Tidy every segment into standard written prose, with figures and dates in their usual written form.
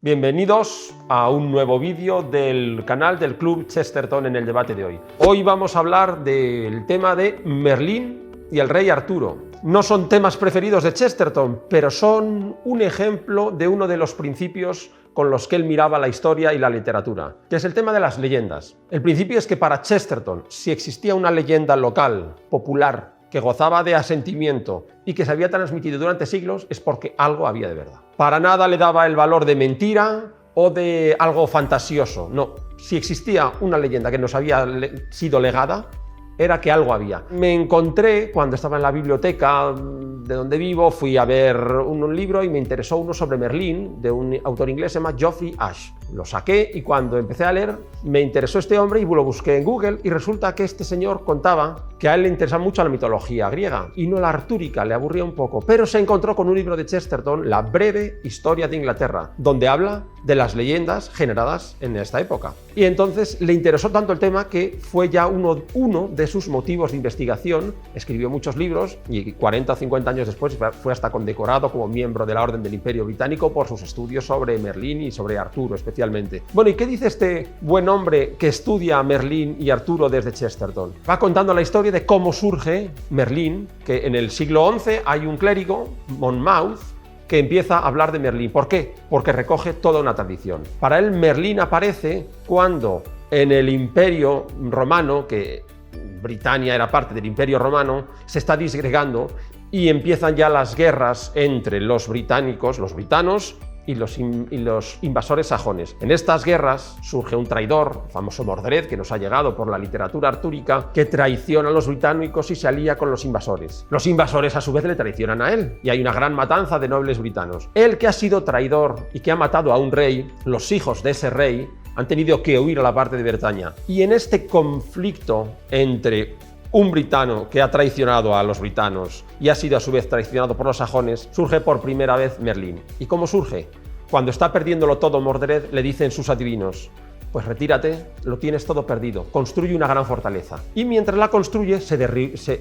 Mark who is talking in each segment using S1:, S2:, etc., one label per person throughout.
S1: Bienvenidos a un nuevo vídeo del canal del Club Chesterton en el debate de hoy. Hoy vamos a hablar del tema de Merlín y el rey Arturo. No son temas preferidos de Chesterton, pero son un ejemplo de uno de los principios con los que él miraba la historia y la literatura, que es el tema de las leyendas. El principio es que para Chesterton, si existía una leyenda local, popular, que gozaba de asentimiento y que se había transmitido durante siglos, es porque algo había de verdad. Para nada le daba el valor de mentira o de algo fantasioso, no. Si existía una leyenda que nos había sido legada, era que algo había. Me encontré, cuando estaba en la biblioteca de donde vivo, fui a ver un libro y me interesó uno sobre Merlín, de un autor inglés, se llama Geoffrey Ash. Lo saqué y cuando empecé a leer, me interesó este hombre y lo busqué en Google y resulta que este señor contaba que a él le interesaba mucho la mitología griega y no la artúrica, le aburría un poco, pero se encontró con un libro de Chesterton, La breve historia de Inglaterra, donde habla de las leyendas generadas en esta época. Y entonces le interesó tanto el tema que fue ya uno de sus motivos de investigación, escribió muchos libros y 40 o 50 años después fue hasta condecorado como miembro de la Orden del Imperio Británico por sus estudios sobre Merlín y sobre Arturo especialmente. Bueno, ¿y qué dice este buen hombre que estudia a Merlín y Arturo desde Chesterton? Va contando la historia de cómo surge Merlín, que en el siglo XI hay un clérigo, Monmouth, que empieza a hablar de Merlín. ¿Por qué? Porque recoge toda una tradición. Para él, Merlín aparece cuando en el Imperio Romano, que Britania era parte del Imperio Romano, se está disgregando y empiezan ya las guerras entre los británicos, los britanos, y los invasores sajones. En estas guerras surge un traidor, el famoso Mordred, que nos ha llegado por la literatura artúrica, que traiciona a los británicos y se alía con los invasores. Los invasores a su vez le traicionan a él y hay una gran matanza de nobles britanos. Él, que ha sido traidor y que ha matado a un rey, los hijos de ese rey han tenido que huir a la parte de Bretaña. Y en este conflicto entre un britano que ha traicionado a los britanos y ha sido a su vez traicionado por los sajones, surge por primera vez Merlín. ¿Y cómo surge? Cuando está perdiéndolo todo Mordred, le dicen sus adivinos: pues retírate, lo tienes todo perdido, construye una gran fortaleza. Y mientras la construye,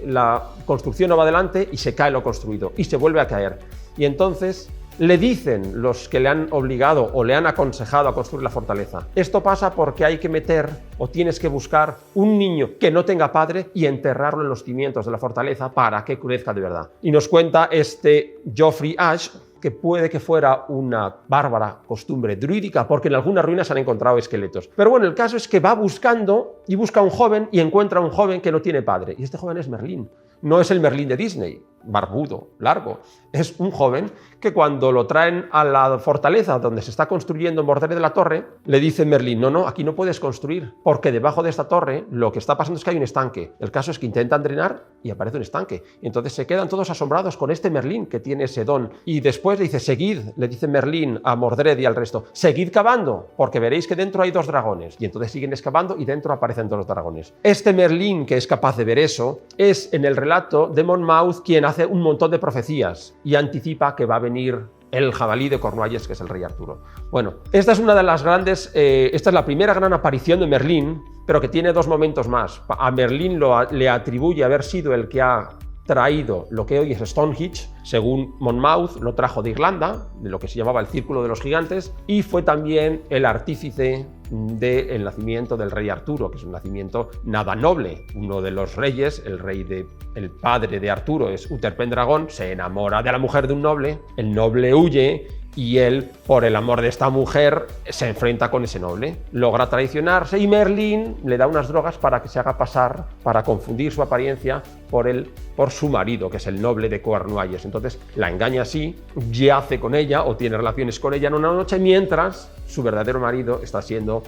S1: la construcción no va adelante y se cae lo construido y se vuelve a caer. Y entonces le dicen los que le han obligado o le han aconsejado a construir la fortaleza: esto pasa porque hay que meter o tienes que buscar un niño que no tenga padre y enterrarlo en los cimientos de la fortaleza para que crezca de verdad. Y nos cuenta este Geoffrey Ash que puede que fuera una bárbara costumbre druídica, porque en algunas ruinas han encontrado esqueletos. Pero bueno, el caso es que va buscando y busca a un joven y encuentra a un joven que no tiene padre. Y este joven es Merlín. No es el Merlín de Disney, barbudo, largo. Es un joven que cuando lo traen a la fortaleza donde se está construyendo Mordred de la Torre, le dice Merlín: no, aquí no puedes construir, porque debajo de esta torre lo que está pasando es que hay un estanque. El caso es que intentan drenar y aparece un estanque. Y entonces se quedan todos asombrados con este Merlín que tiene ese don. Y después le dice: seguid, le dice Merlín a Mordred y al resto, seguid cavando, porque veréis que dentro hay dos dragones. Y entonces siguen excavando y dentro aparecen dos dragones. Este Merlín, que es capaz de ver eso, es en el relato de Monmouth quien hace un montón de profecías y anticipa que va a venir el jabalí de Cornualles, que es el rey Arturo. Bueno, esta es una de las grandes, esta es la primera gran aparición de Merlín, pero que tiene dos momentos más. A Merlín le atribuye haber sido el que ha traído lo que hoy es Stonehenge, según Monmouth, lo trajo de Irlanda, de lo que se llamaba el Círculo de los Gigantes, y fue también el artífice del nacimiento del rey Arturo, que es un nacimiento nada noble. Uno de los reyes, el padre de Arturo es Uther Pendragon, se enamora de la mujer de un noble, el noble huye y él, por el amor de esta mujer, se enfrenta con ese noble, logra traicionarse y Merlín le da unas drogas para que se haga pasar, para confundir su apariencia por su marido, que es el noble de Cornualles. Entonces la engaña así, yace con ella o tiene relaciones con ella en una noche, mientras su verdadero marido está siendo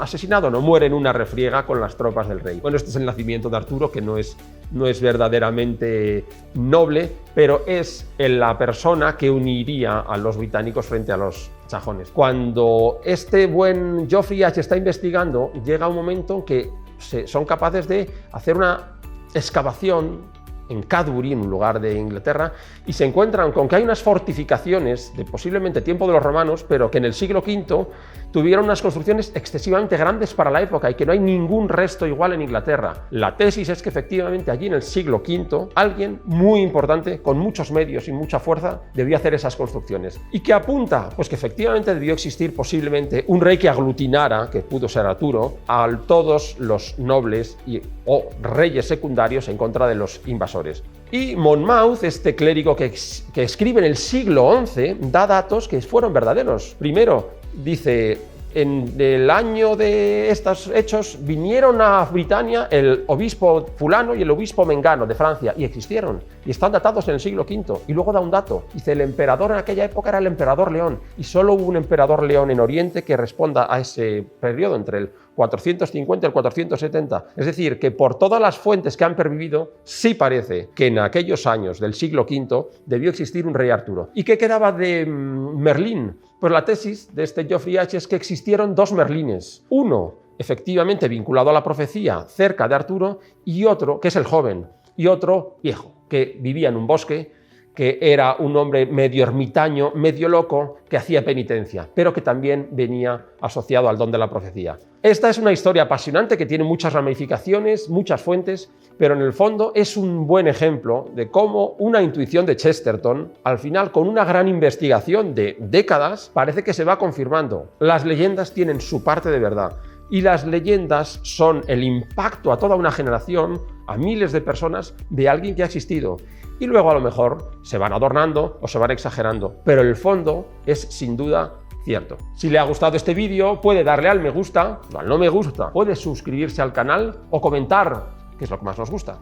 S1: asesinado, no, muere en una refriega con las tropas del rey. Bueno, este es el nacimiento de Arturo, que no es verdaderamente noble, pero es la persona que uniría a los británicos frente a los sajones. Cuando este buen Geoffrey Ash está investigando, llega un momento en que son capaces de hacer una excavación en Cadbury, un lugar de Inglaterra, y se encuentran con que hay unas fortificaciones de posiblemente tiempo de los romanos, pero que en el siglo V tuvieron unas construcciones excesivamente grandes para la época y que no hay ningún resto igual en Inglaterra. La tesis es que efectivamente allí en el siglo V alguien muy importante, con muchos medios y mucha fuerza, debió hacer esas construcciones. ¿Y qué apunta? Pues que efectivamente debió existir posiblemente un rey que aglutinara, que pudo ser Arturo, a todos los nobles o reyes secundarios en contra de los invasores. Y Monmouth, este clérigo que escribe en el siglo XI, da datos que fueron verdaderos. Primero, dice, en el año de estos hechos vinieron a Britania el obispo fulano y el obispo mengano de Francia, y existieron, y están datados en el siglo V. Y luego da un dato, dice, el emperador en aquella época era el emperador León, y solo hubo un emperador León en Oriente que responda a ese periodo entre el 450 y el 470. Es decir, que por todas las fuentes que han pervivido, sí parece que en aquellos años del siglo V debió existir un rey Arturo. ¿Y qué quedaba de Merlín? Pues la tesis de este Geoffrey H. es que existieron dos Merlines. Uno, efectivamente vinculado a la profecía, cerca de Arturo, y otro, que es el joven, y otro viejo, que vivía en un bosque, que era un hombre medio ermitaño, medio loco, que hacía penitencia, pero que también venía asociado al don de la profecía. Esta es una historia apasionante que tiene muchas ramificaciones, muchas fuentes, pero en el fondo es un buen ejemplo de cómo una intuición de Chesterton, al final con una gran investigación de décadas, parece que se va confirmando. Las leyendas tienen su parte de verdad. Y las leyendas son el impacto a toda una generación, a miles de personas, de alguien que ha existido. Y luego a lo mejor se van adornando o se van exagerando, pero el fondo es sin duda cierto. Si le ha gustado este vídeo, puede darle al me gusta, o al no me gusta, puede suscribirse al canal o comentar, que es lo que más nos gusta.